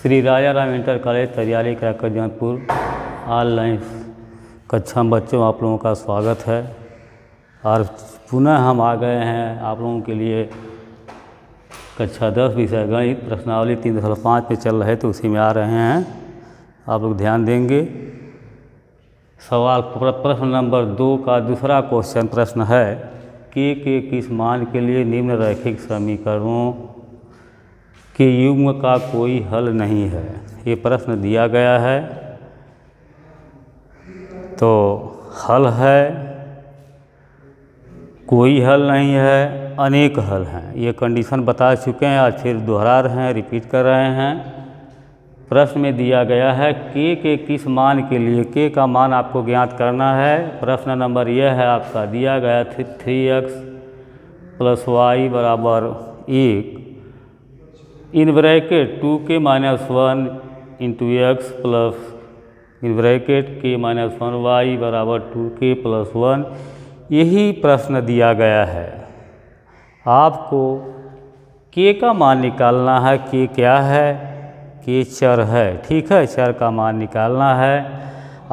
Shri Raja Ram inter college Tariyali Jaunpur online कक्षा में बच्चों आप लोगों का स्वागत है। और पुनः हम आ गए हैं आप लोगों के लिए कक्षा 10 विषय गणित प्रश्नावली 3.5 में चल रहे तो उसी में आ रहे हैं। आप लोग ध्यान देंगे। सवाल प्रश्न नंबर 2 का दूसरा क्वेश्चन प्रश्न है के किस मान के लिए निम्न रैखिक समीकरणों के युग्म का कोई हल नहीं है। ये प्रश्न दिया गया है तो हल है, कोई हल नहीं है, अनेक हल हैं। ये कंडीशन बता चुके हैं, आज फिर दोहरा रहे हैं, रिपीट कर रहे हैं। प्रश्न में दिया गया है के किस मान के लिए के का मान आपको ज्ञात करना है। प्रश्न नंबर यह है आपका दिया गया 3x + y = 1 in bracket 2k - 1 × x plus in bracket k - 1 y = 2k + 1। यही प्रश्न दिया गया है। आपको k का मान निकालना है। k क्या है? k चर है, ठीक है। चर का मान निकालना है।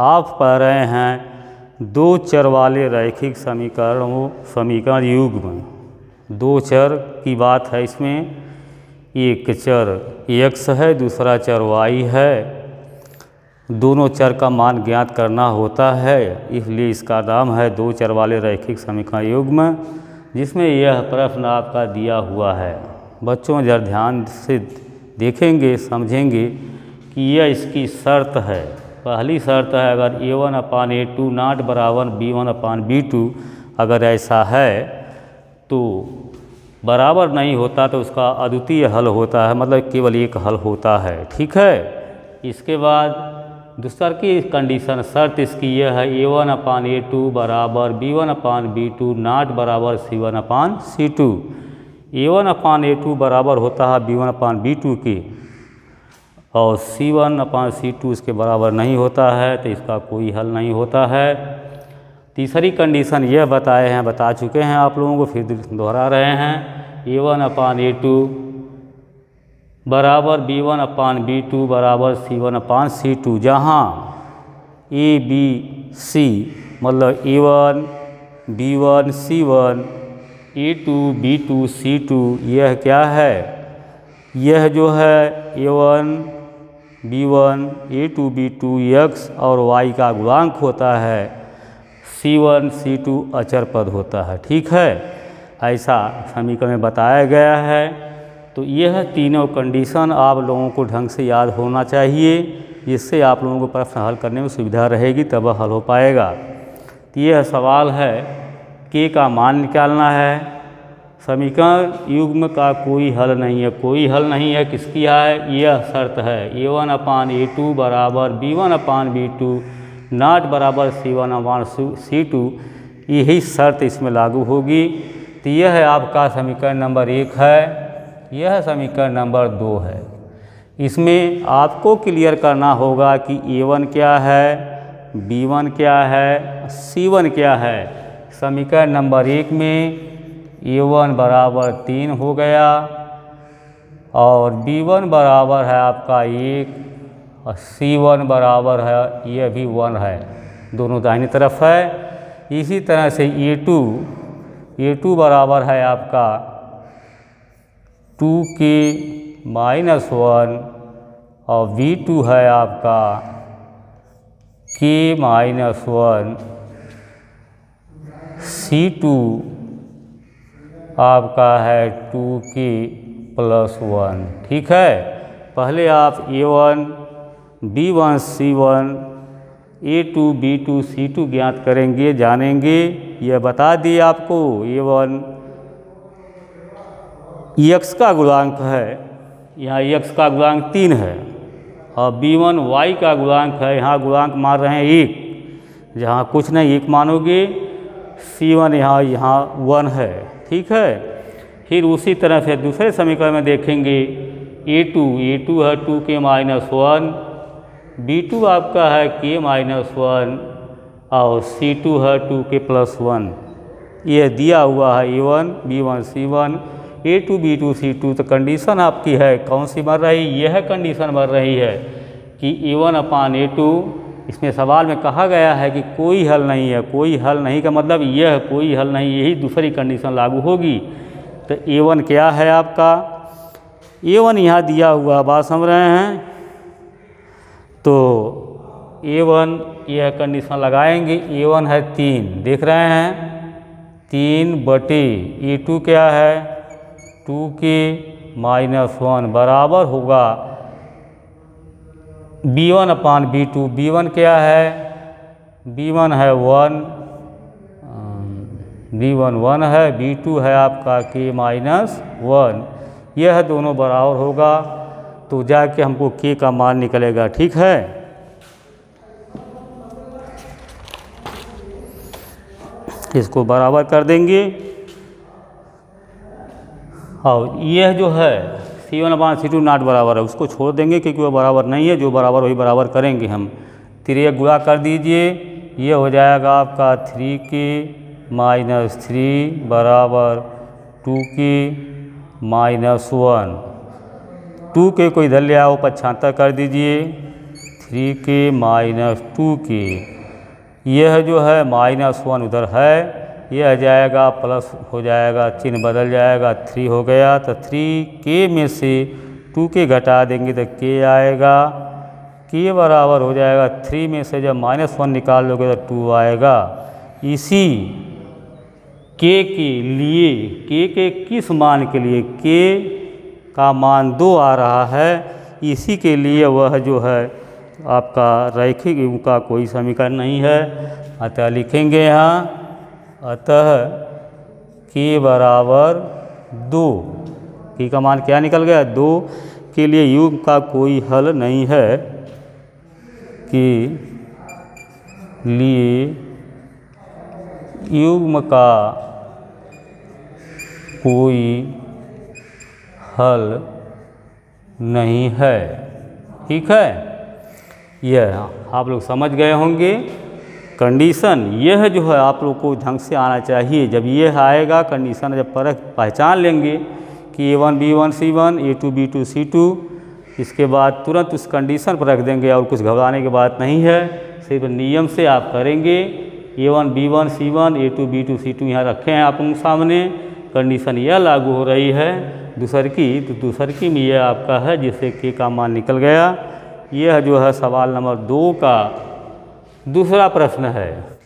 आप पढ़ रहे हैं दो चर वाले रैखिक समीकरण युग्म। दो चर की बात है इसमें। एक चर x है, दूसरा चर y है। दोनों चर का मान ज्ञात करना होता है, इसलिए इसका नाम है दो चर वाले रैखिक समीकरण युग्म, जिसमें यह प्रश्न आपका दिया हुआ है। बच्चों जरा ध्यान से देखेंगे, समझेंगे कि यह इसकी शर्त है। पहली शर्त है अगर a1/a2 ≠ b1/b2 अगर ऐसा है तो बराबर नहीं होता तो उसका अद्वितीय हल होता है, मतलब केवल एक हल होता है, ठीक है। इसके बाद दूसरा की कंडीशन शर्त इसकी यह है a1/a2 = b1/b2 ≠ c1/c2। a1/a2 बराबर होता है b1/b2 के और c1/c2 इसके बराबर नहीं होता है, तो इसका कोई हल नहीं होता है। तीसरी कंडीशन यह बता चुके हैं आप लोगों को, फिर दोहरा रहे हैं। a1/a2 = b1/b2 = c1/c2, जहाँ a b c मतलब a1 b1 c1 a2 b2 c2 यह क्या है? यह जो है a1 b1 a2 b2 x और y का गुणांक होता है। c1 c2 अचर पद होता है, ठीक है। ऐसा समीकरण में बताया गया है। तो यह तीनों कंडीशन आप लोगों को ढंग से याद होना चाहिए, जिससे आप लोगों को प्रश्न हल करने में सुविधा रहेगी, तब हल हो पाएगा। तो यह सवाल है के का मान निकालना है। समीकरण युग्म का कोई हल नहीं है। कोई हल नहीं है किसकी है? यह शर्त है a1/a2 = b1/b2 ≠ c1/c2। यही शर्त इसमें लागू होगी। तो यह है आपका समीकरण नंबर 1 है। यह समीकरण नंबर 2 है। इसमें आपको क्लियर करना होगा कि a1 क्या है, b1 क्या है, c1 क्या है। समीकरण नंबर 1 में a1 = 3 हो गया और b1 बराबर है आपका 1 और c1 बराबर है, यह भी 1 है, दोनों दाहिनी तरफ है। इसी तरह से a2 बराबर है आपका 2k - 1 और b2 है आपका k - 1 c2 आपका है 2k + 1, ठीक है। पहले आप a1 b1 c1 a2 b2 c2 ज्ञात करेंगे, जानेंगे। यह बता दिए आपको a1 x का गुणांक है, यहाँ x का गुणांक 3 है और b1 y का गुणांक है, यहाँ गुणांक मान रहे हैं 1, जहाँ कुछ नहीं 1 मानोगे। c1 यहाँ 1 है, ठीक है। फिर उसी तरह से दूसरे समीकरण में देखेंगे a2 है 2k - 1, b2 आपका है k - 1 और c2 है 2k + 1। यह दिया हुआ है a1 b1 c1 A2B2C2, तो कंडीशन आपकी है कौन सी बन रही, यह कंडीशन बन रही है कि A1/A2। इसमें सवाल में कहा गया है कि कोई हल नहीं है, कोई हल नहीं का मतलब यह कोई हल नहीं, यही दूसरी कंडीशन लागू होगी। तो A1 क्या है आपका, A1 यहाँ दिया हुआ, बात समझ रहे हैं। तो A1 यह कंडीशन लगाएंगे, A1 है 3, देख रहे हैं 3/, A2 क्या है 2k-1 बराबर होगा B1/B2। B1 क्या है, B1 है 1, B1 1 है, B2 है आपका k-1, यह दोनों बराबर होगा तो जाके हमको k का मान निकलेगा, ठीक है। इसको बराबर कर देंगे और यह जो है C1/C2 नॉट बराबर है, उसको छोड़ देंगे क्योंकि वो बराबर नहीं है, जो बराबर वही बराबर करेंगे हम। 3 गुणा कर दीजिए, ये हो जाएगा आपका 3k-3 बराबर 2k-1। 2k को इधर ले आओ, 75 कर दीजिए, 3k-2k, यह जो है -1 उधर है, यह आ जाएगा प्लस हो जाएगा, चिन्ह बदल जाएगा, 3 हो गया। तो 3k में से 2k घटा देंगे तो k आएगा, k बराबर हो जाएगा 3 में से जब -1 निकाल लोगे तो 2 आएगा। इसी k के लिए, k के किस मान के लिए, k का मान 2 आ रहा है, इसी के लिए वह जो है आपका रैखिक युग्म का कोई समीकरण नहीं है। अतः लिखेंगे यहाँ, अतः k बराबर 2, k का मान क्या निकल गया 2, के लिए युग्म का कोई हल नहीं है, के लिए युग्म का कोई हल नहीं है, ठीक है। यह आप लोग समझ गए होंगे कंडीशन। यह जो है आप लोग को ढंग से आना चाहिए, जब यह आएगा कंडीशन, जब परख पहचान लेंगे कि A1B1C1, A2B2C2, इसके बाद तुरंत उस कंडीशन पर रख देंगे और कुछ घबराने की बात नहीं है, सिर्फ नियम से आप करेंगे। A1B1C1, A2B2C2 यहाँ रखे हैं आप लोगों के सामने, कंडीशन यह लागू हो रही है दूसर की, तो दूसर की में यह आपका है जिससे k का मान निकल गया। यह जो है सवाल नंबर 2 का दूसरा प्रश्न है।